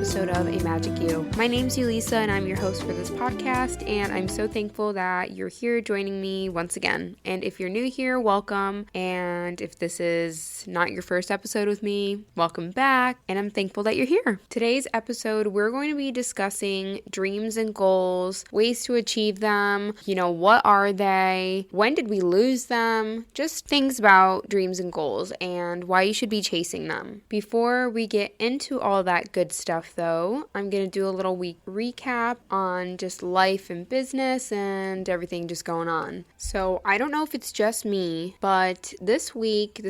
episode of A Magic You. My name's Yulisa and I'm your host for this podcast, and I'm so thankful that you're here joining me once again. And if you're new here, welcome. And if this is not your first episode with me, welcome back. And I'm thankful that you're here. Today's episode, we're going to be discussing dreams and goals, ways to achieve them, what are they, when did we lose them, just things about dreams and goals and why you should be chasing them. Before we get into all that good stuff though, I'm going to do a little week recap on just life and business and everything just going on. So I don't know if it's just me, but this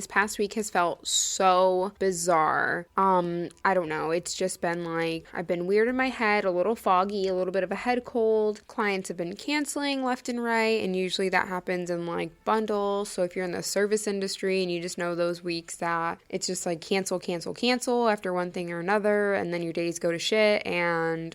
past week has felt so bizarre. I don't know. It's just been like, I've been weird in my head, a little foggy, a little bit of a head cold. Clients have been canceling left and right, and usually that happens in like bundles. So if you're in the service industry and you just know those weeks that it's just like cancel after one thing or another, and then your days go to shit,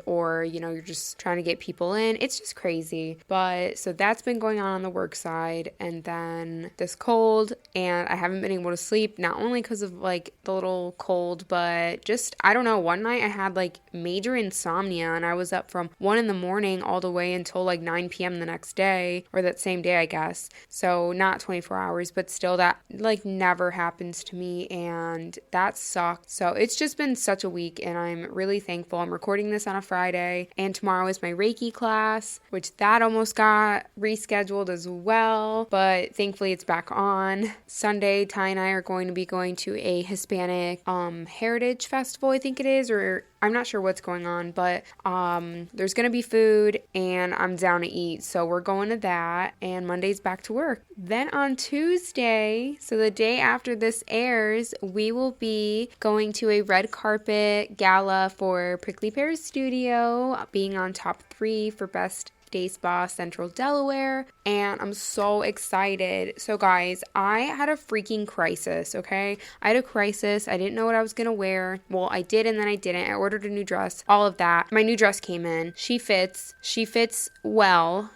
or you're just trying to get people in. It's just crazy. But so that's been going on the work side, and then this cold, and I haven't been able to sleep, not only because of like the little cold, but just, I don't know, one night I had like major insomnia, and I was up from 1 a.m. all the way until like 9 p.m. the next day, or that same day, I guess. So not 24 hours, but still that like never happens to me, and that sucked. So it's just been such a week, and I'm really thankful. I'm recording this on a Friday, and tomorrow is my Reiki class, which that almost got rescheduled as well, but thankfully it's back on. Sunday, Ty and I are going to be going to a Hispanic Heritage Festival, I think it is, or I'm not sure what's going on, but there's going to be food, and I'm down to eat, so we're going to that, and Monday's back to work. Then on Tuesday, so the day after this airs, we will be going to a red carpet gala for Prickly Pear Studio, being on top 3 for Best Day Spa Central Delaware, and I'm so excited. So guys, I had a freaking crisis, okay? I had a crisis. I didn't know what I was gonna wear. Well, I did, and then I didn't. I ordered a new dress, all of that. My new dress came in. She fits well.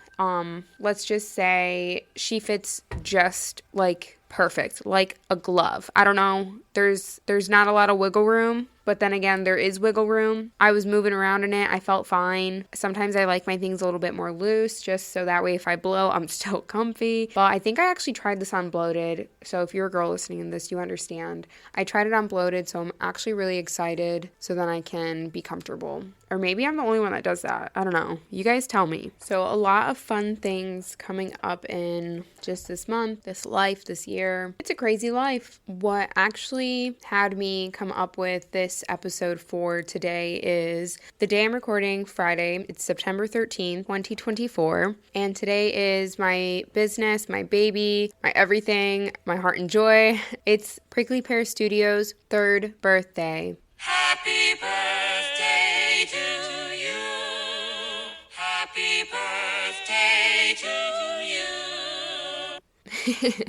Let's just say she fits just like perfect, like a glove. I don't know. There's not a lot of wiggle room, but then again, there is wiggle room. I was moving around in it. I felt fine. Sometimes I like my things a little bit more loose, just so that way if I blow, I'm still comfy. But I think I actually tried this on bloated. So if you're a girl listening to this, you understand. I tried it on bloated, so I'm actually really excited so then I can be comfortable. Or maybe I'm the only one that does that. I don't know. You guys tell me. So a lot of fun things coming up in just this month, this life, this year. It's a crazy life. What actually had me come up with this episode for today is the day I'm recording, Friday. It's September 13th, 2024. And today is my business, my baby, my everything, my heart and joy. It's Prickly Pear Studios' 3rd birthday. Happy birthday to you. Happy birthday to you.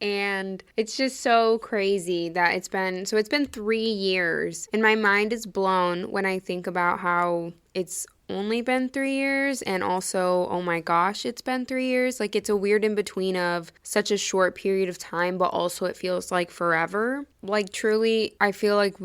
And it's just so crazy that it's been 3 years, and my mind is blown when I think about how it's only been 3 years, and also, oh my gosh, it's been 3 years. Like, it's a weird in between of such a short period of time, but also it feels like forever. Like, truly, I feel like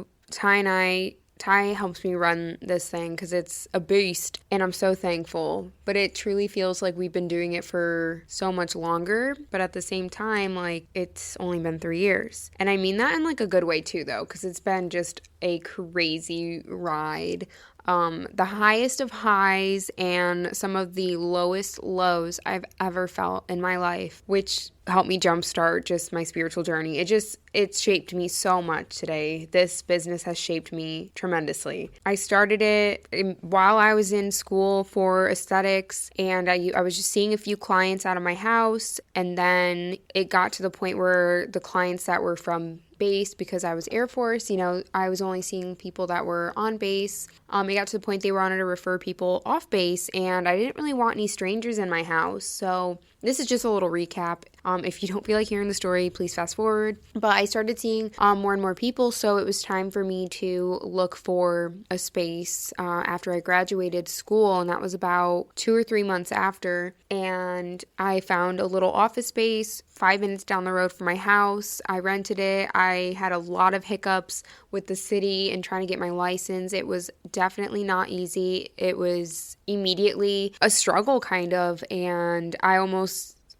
Ty helps me run this thing because it's a beast, and I'm so thankful. But it truly feels like we've been doing it for so much longer, but at the same time, like, it's only been 3 years. And I mean that in like a good way too, though, because it's been just a crazy ride. The highest of highs and some of the lowest lows I've ever felt in my life, which helped me jumpstart just my spiritual journey. It shaped me so much today. This business has shaped me tremendously. I started it while I was in school for aesthetics, and I was just seeing a few clients out of my house, and then it got to the point where the clients that were from base, because I was Air Force, I was only seeing people that were on base. It got to the point they wanted to refer people off base, and I didn't really want any strangers in my house. So this is just a little recap. If you don't feel like hearing the story, please fast forward. But I started seeing more and more people, so it was time for me to look for a space after I graduated school, and that was about 2 or 3 months after. And I found a little office space 5 minutes down the road from my house. I rented it. I had a lot of hiccups with the city and trying to get my license. It was definitely not easy. It was immediately a struggle kind of, and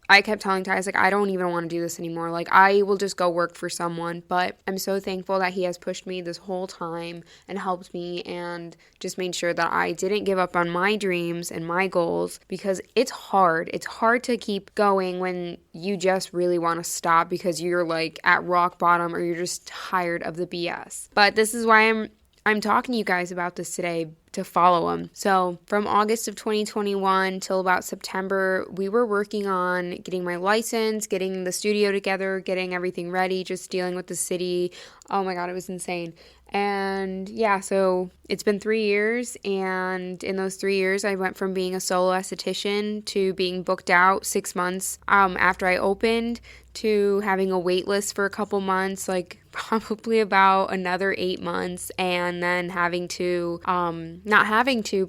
I kept telling Ty, like, I don't even want to do this anymore. Like, I will just go work for someone. But I'm so thankful that he has pushed me this whole time and helped me and just made sure that I didn't give up on my dreams and my goals, because it's hard. It's hard to keep going when you just really want to stop because you're like at rock bottom or you're just tired of the BS. But this is why I'm talking to you guys about this today, to follow him. So from August of 2021 till about September, we were working on getting my license, getting the studio together, getting everything ready, just dealing with the city. Oh my God, it was insane. And yeah, so it's been 3 years, and in those 3 years, I went from being a solo esthetician to being booked out 6 months after I opened, to having a wait list for a couple months, like probably about another 8 months, and then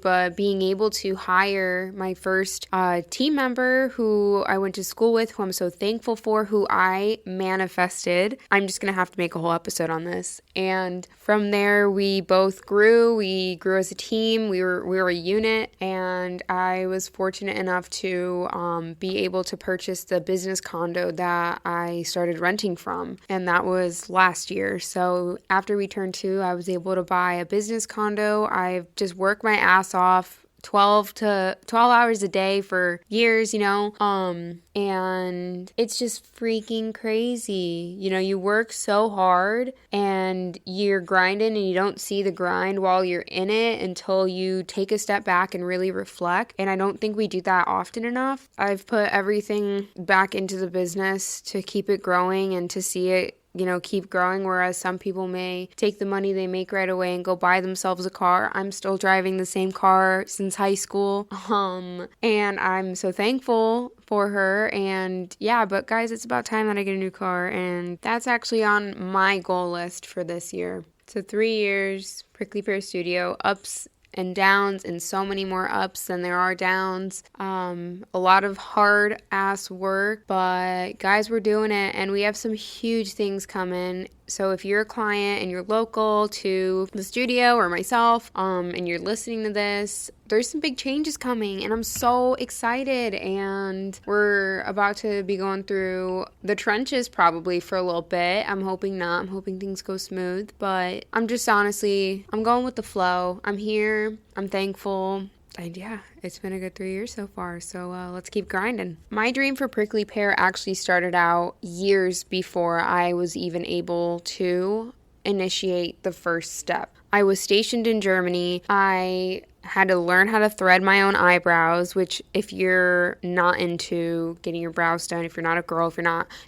but being able to hire my first team member who I went to school with, who I'm so thankful for, who I manifested. I'm just going to have to make a whole episode on this. And from there, we both grew. We grew as a team. We were a unit, and I was fortunate enough to be able to purchase the business condo that I started renting from, and that was last year. So after we turned 2, I was able to buy a business condo. I've just worked my ass off 12 hours a day for years, and it's just freaking crazy. You work so hard and you're grinding and you don't see the grind while you're in it until you take a step back and really reflect. And I don't think we do that often enough. I've put everything back into the business to keep it growing and to see it keep growing, whereas some people may take the money they make right away and go buy themselves a car. I'm still driving the same car since high school, and I'm so thankful for her. And yeah, but guys, it's about time that I get a new car, and that's actually on my goal list for this year. So 3 years, Prickly Pear Studio, ups and downs, and so many more ups than there are downs. A lot of hard ass work, but guys, we're doing it, and we have some huge things coming. So if you're a client and you're local to the studio or myself, and you're listening to this, there's some big changes coming, and I'm so excited. And we're about to be going through the trenches probably for a little bit. I'm hoping not. I'm hoping things go smooth, but I'm going with the flow. I'm here. I'm thankful. And yeah, it's been a good 3 years so far, so let's keep grinding. My dream for Prickly Pear actually started out years before I was even able to initiate the first step. I was stationed in Germany. I had to learn how to thread my own eyebrows, which if you're not into getting your brows done, if you're not a girl,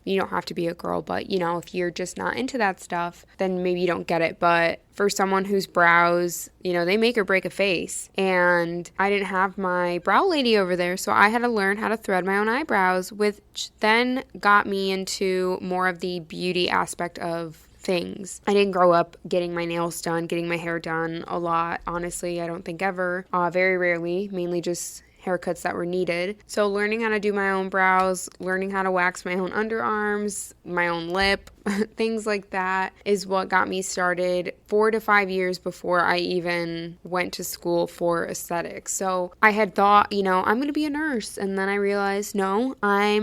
you don't have to be a girl, but if you're just not into that stuff, then maybe you don't get it. But for someone whose brows, they make or break a face, and I didn't have my brow lady over there, so I had to learn how to thread my own eyebrows, which then got me into more of the beauty aspect of things. I didn't grow up getting my nails done, getting my hair done a lot. Honestly, I don't think ever. Very rarely, mainly just haircuts that were needed. So learning how to do my own brows, learning how to wax my own underarms, my own lip, things like that is what got me started 4 to 5 years before I even went to school for aesthetics. So I had thought, I'm going to be a nurse. And then I realized, no, I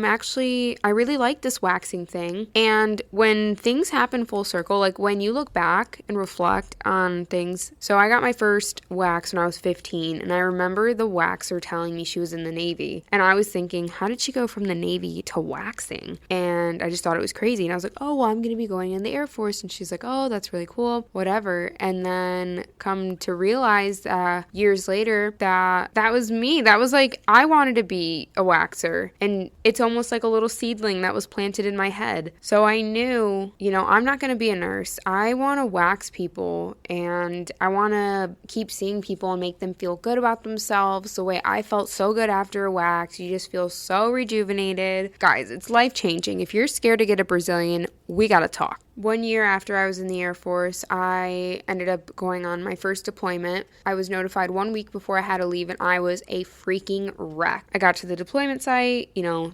really like this waxing thing. And when things happen full circle, like when you look back and reflect on things. So I got my first wax when I was 15. And I remember the waxer telling me she was in the Navy. And I was thinking, how did she go from the Navy to waxing? And I just thought it was crazy. And I was like, oh, well, I'm going to be going in the Air Force. And she's like, oh, that's really cool, whatever. And then come to realize years later that was me. That was like, I wanted to be a waxer. And it's almost like a little seedling that was planted in my head. So I knew, I'm not going to be a nurse. I want to wax people, and I want to keep seeing people and make them feel good about themselves the way I felt so good after a wax. You just feel so rejuvenated. Guys, it's life-changing. If you're scared to get a Brazilian, we gotta talk. 1 year after I was in the Air Force, I ended up going on my first deployment. I was notified 1 week before I had to leave, and I was a freaking wreck. I got to the deployment site,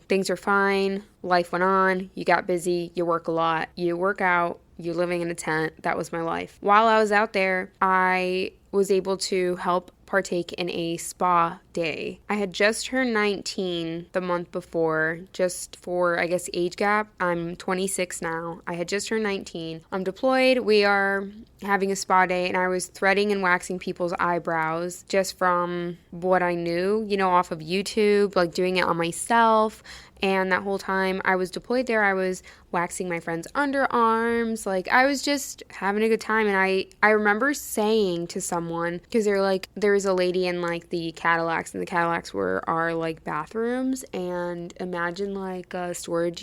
things are fine. Life went on. You got busy. You work a lot. You work out. you're living in a tent. That was my life. While I was out there, I was able to help partake in a spa day. I had just turned 19 the month before, just for, I guess, age gap. I'm 26 now. I had just turned 19. I'm deployed. We are having a spa day, and I was threading and waxing people's eyebrows just from what I knew, off of YouTube, like doing it on myself. And that whole time I was deployed there, I was waxing my friend's underarms. Like, I was just having a good time. And I remember saying to someone, because they're like, there was a lady in like the Cadillacs, and the Cadillacs were our like bathrooms. And imagine like a storage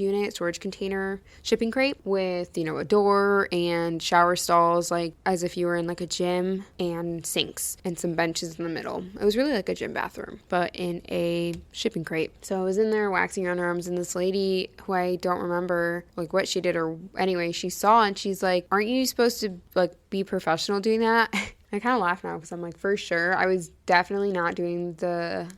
container, shipping crate with, a door and shower stalls, like as if you were in like a gym, and sinks and some benches in the middle. It was really like a gym bathroom, but in a shipping crate. So I was in there waxing her underarms, and this lady who I don't remember like what she did, or anyway, she saw, and she's like, aren't you supposed to like be professional doing that? I kind of laugh now because I'm like, for sure, I was definitely not doing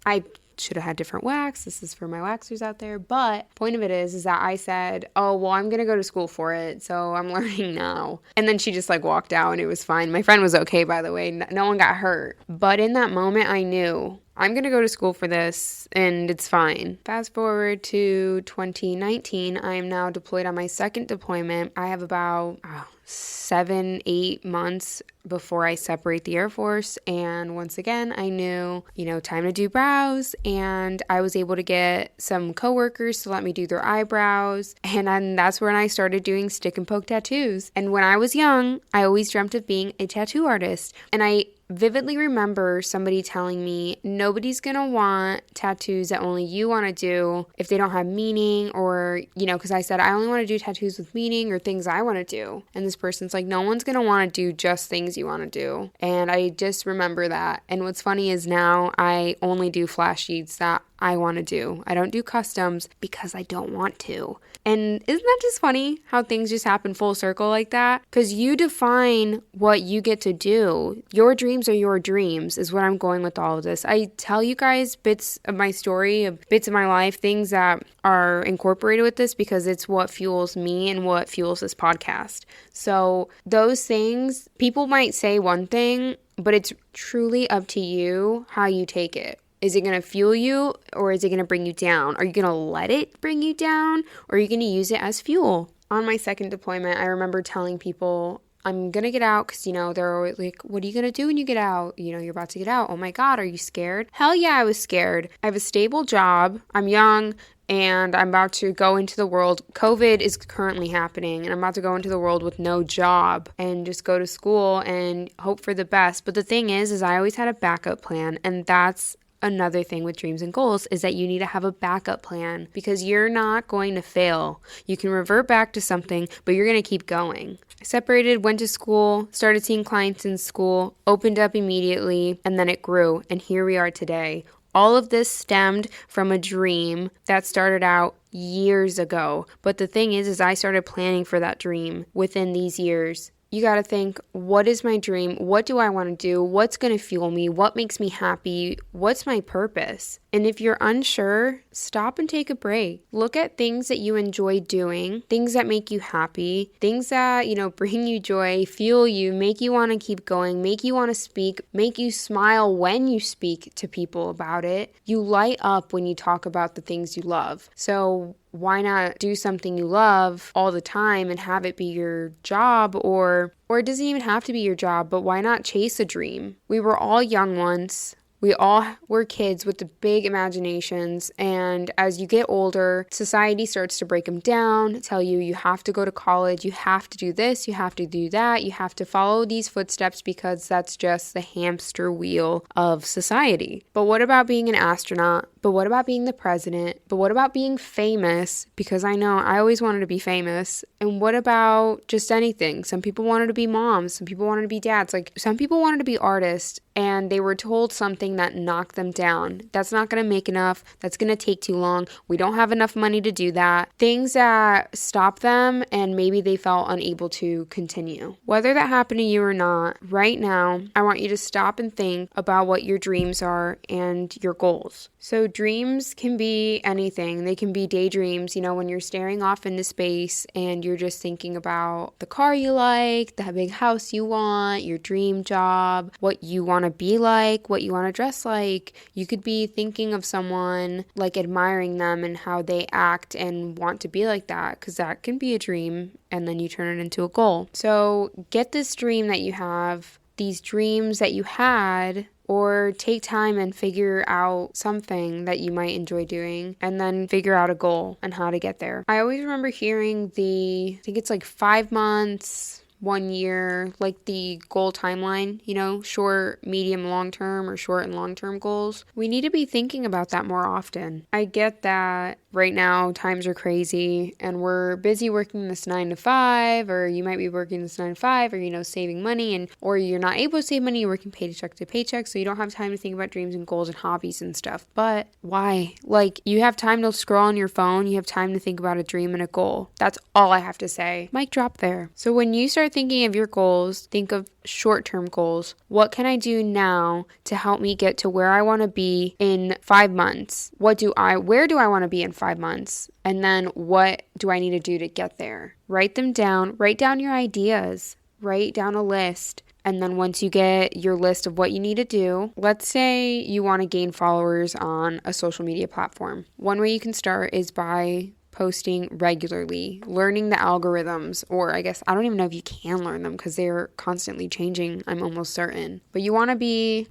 I should have had different wax. This is for my waxers out there. But point of it is that I said, oh, well, I'm going to go to school for it, so I'm learning now. And then she just like walked out, and it was fine. My friend was okay, by the way. No one got hurt. But in that moment, I knew I'm going to go to school for this, and it's fine. Fast forward to 2019. I am now deployed on my second deployment. I have about 7-8 months before I separate the Air Force. And once again, I knew, time to do brows. And I was able to get some coworkers to let me do their eyebrows. And then that's when I started doing stick and poke tattoos. And when I was young, I always dreamt of being a tattoo artist. And I vividly remember somebody telling me, nobody's gonna want tattoos that only you want to do if they don't have meaning, or because I said I only want to do tattoos with meaning or things I want to do, and this person's like, no one's gonna want to do just things you want to do. And I just remember that. And what's funny is now I only do flash sheets that I want to do. I don't do customs because I don't want to. And isn't that just funny how things just happen full circle like that? Because you define what you get to do. Your dreams are your dreams is what I'm going with all of this. I tell you guys bits of my story, bits of my life, things that are incorporated with this because it's what fuels me and what fuels this podcast. So those things, people might say one thing, but it's truly up to you how you take it. Is it going to fuel you, or is it going to bring you down? Are you going to let it bring you down, or are you going to use it as fuel? On my second deployment, I remember telling people, I'm going to get out because, they're always like, what are you going to do when you get out? You're about to get out. Oh my God, are you scared? Hell yeah, I was scared. I have a stable job. I'm young. And I'm about to go into the world. COVID is currently happening, and I'm about to go into the world with no job and just go to school and hope for the best. But the thing is I always had a backup plan, and that's another thing with dreams and goals, is that you need to have a backup plan because you're not going to fail. You can revert back to something, but you're going to keep going. I separated, went to school, started seeing clients in school, opened up immediately, and then it grew. And here we are today. All of this stemmed from a dream that started out years ago. But the thing is I started planning for that dream within these years. You got to think, what is my dream? What do I want to do? What's going to fuel me? What makes me happy? What's my purpose? And if you're unsure, stop and take a break. Look at things that you enjoy doing, things that make you happy, things that, bring you joy, fuel you, make you want to keep going, make you want to speak, make you smile when you speak to people about it. You light up when you talk about the things you love. So why not do something you love all the time and have it be your job, or it doesn't even have to be your job, but why not chase a dream? We were all young once. We all were kids with the big imaginations, and as you get older, society starts to break them down, tell you you have to go to college, you have to do this, you have to do that, you have to follow these footsteps because that's just the hamster wheel of society. But what about being an astronaut? But what about being the president? But what about being famous? Because I know I always wanted to be famous. And what about just anything? Some people wanted to be moms, some people wanted to be dads, like some people wanted to be artists, and they were told something that knocked them down. That's not going to make enough. That's going to take too long. We don't have enough money to do that. Things that stop them, and maybe they felt unable to continue. Whether that happened to you or not, right now, I want you to stop and think about what your dreams are and your goals. So dreams can be anything. They can be daydreams, when you're staring off into space and you're just thinking about the car you like, the big house you want, your dream job, what you want to be like, what you want to dress like. You could be thinking of someone, like admiring them and how they act and want to be like that, because that can be a dream, and then you turn it into a goal. So get this dream that you have, these dreams that you had, or take time and figure out something that you might enjoy doing, and then figure out a goal and how to get there. I always remember hearing I think it's like 5 months, 1 year, like the goal timeline, short, medium, long term, or short and long term goals. We need to be thinking about that more often. I get that right now times are crazy and we're busy working this 9 to 5, or you might be working this 9 to 5, or saving money, or you're not able to save money, you're working paycheck to paycheck, so you don't have time to think about dreams and goals and hobbies and stuff. But why? Like, you have time to scroll on your phone, you have time to think about a dream and a goal. That's all I have to say. Mic drop there. So when you start thinking of your goals, think of short-term goals. What can I do now to help me get to where I want to be in 5 months? Where do I want to be in 5 months? And then what do I need to do to get there? Write them down. Write down your ideas. Write down a list. And then once you get your list of what you need to do, let's say you want to gain followers on a social media platform. One way you can start is by posting regularly, learning the algorithms, or I guess I don't even know if you can learn them because they're constantly changing, I'm almost certain. But you want to be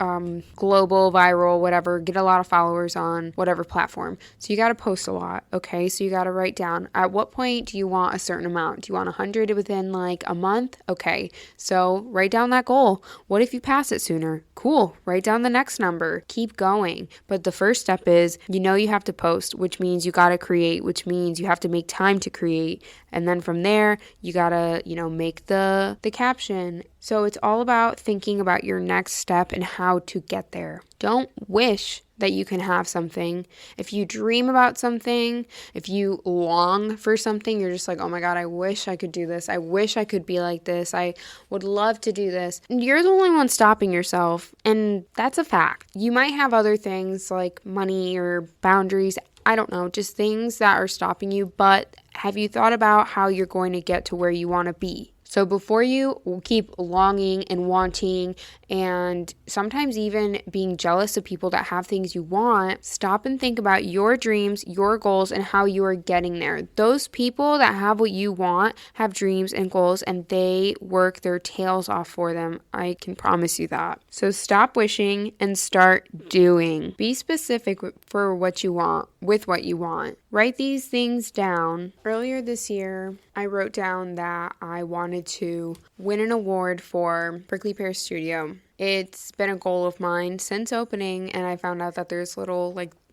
global, viral, whatever, get a lot of followers on whatever platform. So you got to post a lot, okay? So you got to write down, at what point do you want a certain amount? Do you want 100 within like a month? Okay, so write down that goal. What if you pass it sooner? Cool, write down the next number. Keep going. But the first step is, you have to post, which means you got to create, which means you have to make time to create. And then from there, you gotta, make the caption. So it's all about thinking about your next step and how to get there. Don't wish that you can have something. If you dream about something, if you long for something, you're just like, oh my God, I wish I could do this. I wish I could be like this. I would love to do this. And you're the only one stopping yourself. And that's a fact. You might have other things like money or boundaries. I don't know, just things that are stopping you. But have you thought about how you're going to get to where you want to be? So before you keep longing and wanting and sometimes even being jealous of people that have things you want, stop and think about your dreams, your goals, and how you are getting there. Those people that have what you want have dreams and goals, and they work their tails off for them. I can promise you that. So stop wishing and start doing. Be specific for what you want, with what you want. Write these things down. Earlier this year, I wrote down that I wanted to win an award for Prickly Pear Studio. It's been a goal of mine since opening, and I found out that there's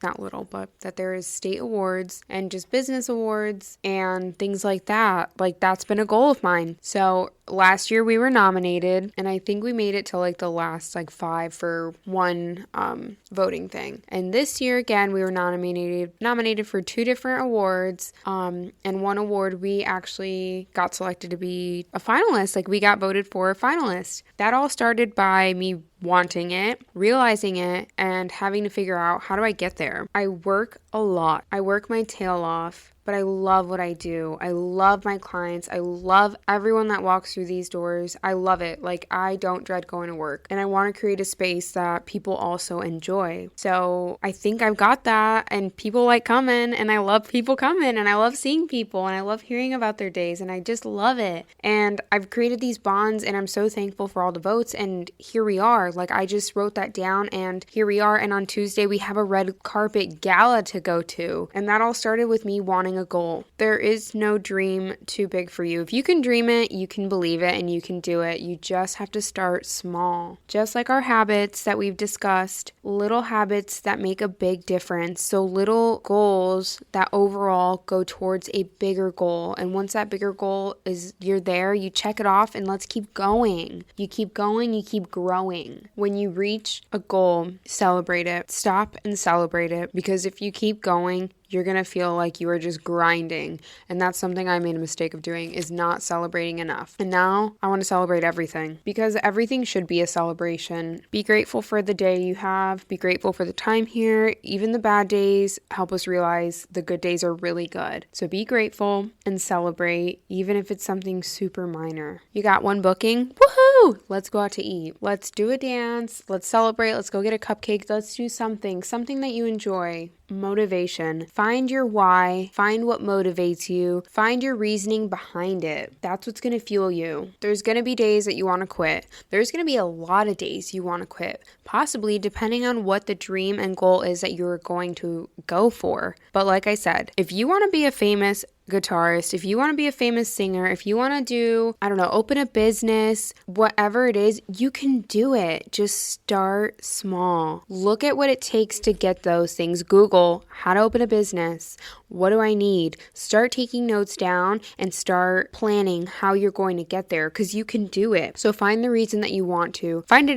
that there is state awards and just business awards and things like that. Like, that's been a goal of mine. So last year we were nominated, and I think we made it to like the last 5 for one voting thing. And this year again, we were nominated for 2 different awards. And one award we actually got selected to be a finalist. Like, we got voted for a finalist. That all started by me wanting it, realizing it, and having to figure out, how do I get there? I work a lot. I work my tail off, but I love what I do. I love my clients. I love everyone that walks through these doors. I love it. Like, I don't dread going to work, and I want to create a space that people also enjoy. So I think I've got that, and people like coming, and I love people coming, and I love seeing people, and I love hearing about their days, and I just love it. And I've created these bonds, and I'm so thankful for all the votes, and here we are. Like, I just wrote that down, and here we are. And on Tuesday, we have a red carpet gala to go to. And that all started with me wanting a goal. There is no dream too big for you. If you can dream it, you can believe it, and you can do it. You just have to start small. Just like our habits that we've discussed, little habits that make a big difference. So little goals that overall go towards a bigger goal. And once that bigger goal is, you're there, you check it off, and let's keep going. You keep going, you keep growing. When you reach a goal, celebrate it. Stop and celebrate it, because if you keep going, you're going to feel like you are just grinding. And that's something I made a mistake of doing, is not celebrating enough. And now I want to celebrate everything, because everything should be a celebration. Be grateful for the day you have. Be grateful for the time here. Even the bad days help us realize the good days are really good. So be grateful and celebrate, even if it's something super minor. You got one booking? Woohoo! Let's go out to eat. Let's do a dance. Let's celebrate. Let's go get a cupcake. Let's do something that you enjoy. Motivation. Find your why. Find what motivates you. Find your reasoning behind it. That's what's going to fuel you. There's going to be days that you want to quit. There's going to be a lot of days you want to quit, possibly depending on what the dream and goal is that you're going to go for. But like I said, if you want to be a famous guitarist, if you want to be a famous singer, if you want to do, open a business, whatever it is, you can do it. Just start small. Look at what it takes to get those things. Google how to open a business. What do I need? Start taking notes down and start planning how you're going to get there, because you can do it. So find the reason that you want to. Find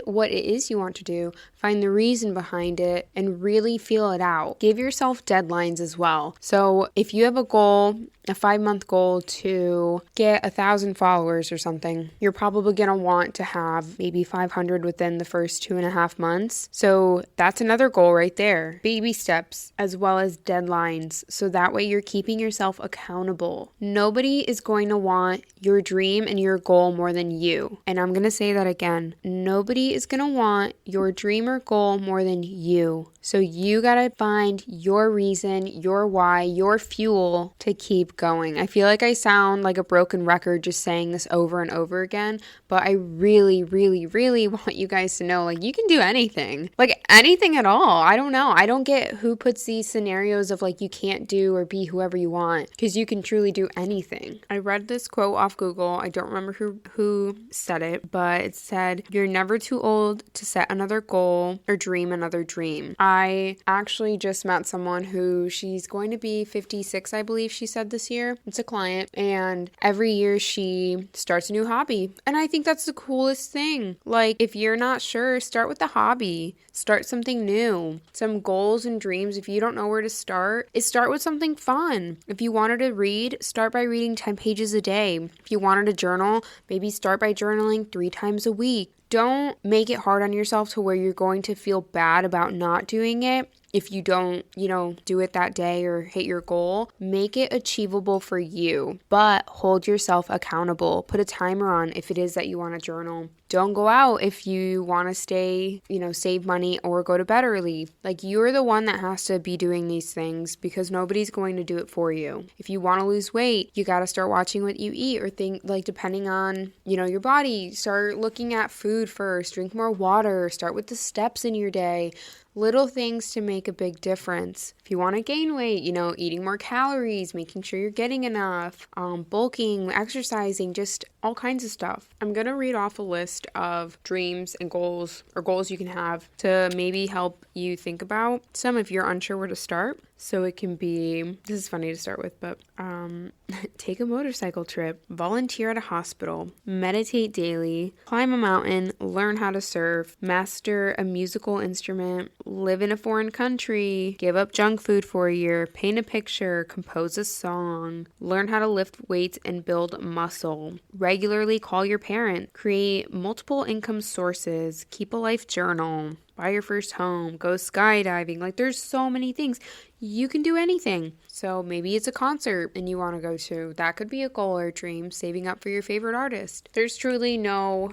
what it is you want to do. Find the reason behind it and really feel it out. Give yourself deadlines as well. So if you have a goal, a 5-month goal to get 1,000 followers or something, you're probably going to want to have maybe 500 within the first 2.5 months. So that's another goal right there. Baby steps as well as deadlines. So that way you're keeping yourself accountable. Nobody is going to want your dream and your goal more than you. And I'm going to say that again. Nobody is going to want your dream or goal more than you. So you got to find your reason, your why, your fuel to keep going. I feel like I sound like a broken record just saying this over and over again, but I really, really, really want you guys to know, you can do anything. Anything at all. I don't know. I don't get who puts these scenarios of you can't do or be whoever you want, because you can truly do anything. I read this quote off Google. I don't remember who said it, but it said, "You're never too old to set another goal or dream another dream." I actually just met someone who, she's going to be 56, I believe she said this year. It's a client, and every year she starts a new hobby. And I think that's the coolest thing. If you're not sure, start with a hobby. Start something new. Some goals and dreams, if you don't know where to start, start with something fun. If you wanted to read, start by reading 10 pages a day. If you wanted to journal, maybe start by journaling 3 times a week. Don't make it hard on yourself to where you're going to feel bad about not doing it. If you don't, do it that day or hit your goal, make it achievable for you, but hold yourself accountable. Put a timer on if it is that you want to journal. Don't go out if you want to stay, save money or go to bed early. You're the one that has to be doing these things, because nobody's going to do it for you. If you want to lose weight, you got to start watching what you eat, or depending on, your body, start looking at food first, drink more water, start with the steps in your day. Little things to make a big difference. If you want to gain weight, eating more calories, making sure you're getting enough, bulking, exercising, just all kinds of stuff. I'm going to read off a list of dreams and goals, or goals you can have, to maybe help you think about some if you're unsure where to start. So it can be, this is funny to start with, but take a motorcycle trip, volunteer at a hospital, meditate daily, climb a mountain, learn how to surf, master a musical instrument, live in a foreign country, give up junk food for a year, paint a picture, compose a song, learn how to lift weights and build muscle, regularly call your parents, create multiple income sources, keep a life journal, buy your first home, go skydiving. There's so many things. You can do anything. So maybe it's a concert and you want to go to. That could be a goal or dream, saving up for your favorite artist. There's truly no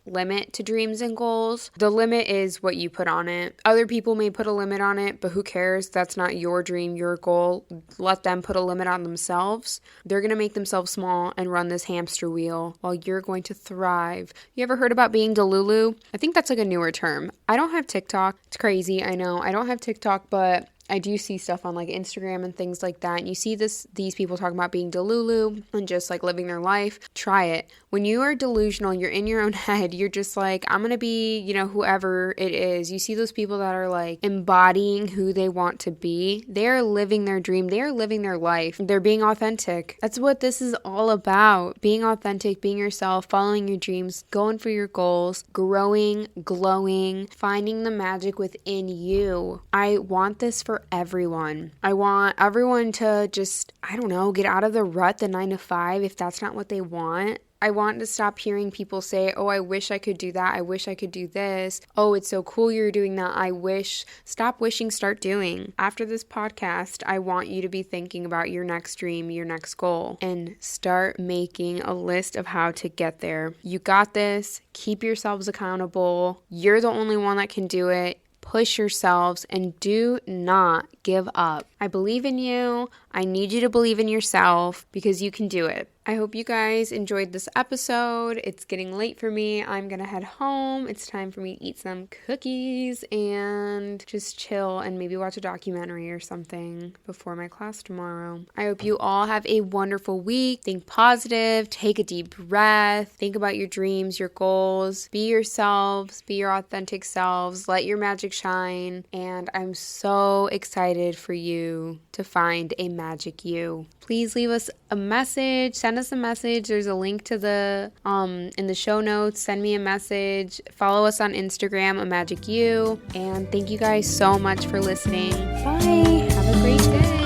limit to dreams and goals. The limit is what you put on it. Other people may put a limit on it, but who cares? That's not your dream, your goal. Let them put a limit on themselves. They're going to make themselves small and run this hamster wheel while you're going to thrive. You ever heard about being Delulu? I think that's a newer term. I don't have TikTok. It's crazy, I know. I don't have TikTok, but I do see stuff on Instagram and things like that. And you see these people talking about being Delulu and just living their life. Try it. When you are delusional, you're in your own head. You're just I'm going to be, whoever it is. You see those people that are embodying who they want to be. They're living their dream. They're living their life. They're being authentic. That's what this is all about. Being authentic, being yourself, following your dreams, going for your goals, growing, glowing, finding the magic within you. I want this for for everyone. I want everyone to just, I don't know, get out of the rut, the 9 to 5, if that's not what they want. I want to stop hearing people say, oh, I wish I could do that. I wish I could do this. Oh, it's so cool you're doing that. I wish. Stop wishing, start doing. After this podcast, I want you to be thinking about your next dream, your next goal, and start making a list of how to get there. You got this. Keep yourselves accountable. You're the only one that can do it. Push yourselves and do not give up. I believe in you. I need you to believe in yourself because you can do it. I hope you guys enjoyed this episode. It's getting late for me. I'm gonna head home. It's time for me to eat some cookies and just chill and maybe watch a documentary or something before my class tomorrow. I hope you all have a wonderful week. Think positive, take a deep breath, think about your dreams, your goals, be yourselves, be your authentic selves, let your magic shine, and I'm so excited for you to find a magic you. Please leave us a message, send us a message. There's a link to the in the show notes. Send me a message. Follow us on Instagram, A Magic You. And thank you guys so much for listening. Bye. Have a great day.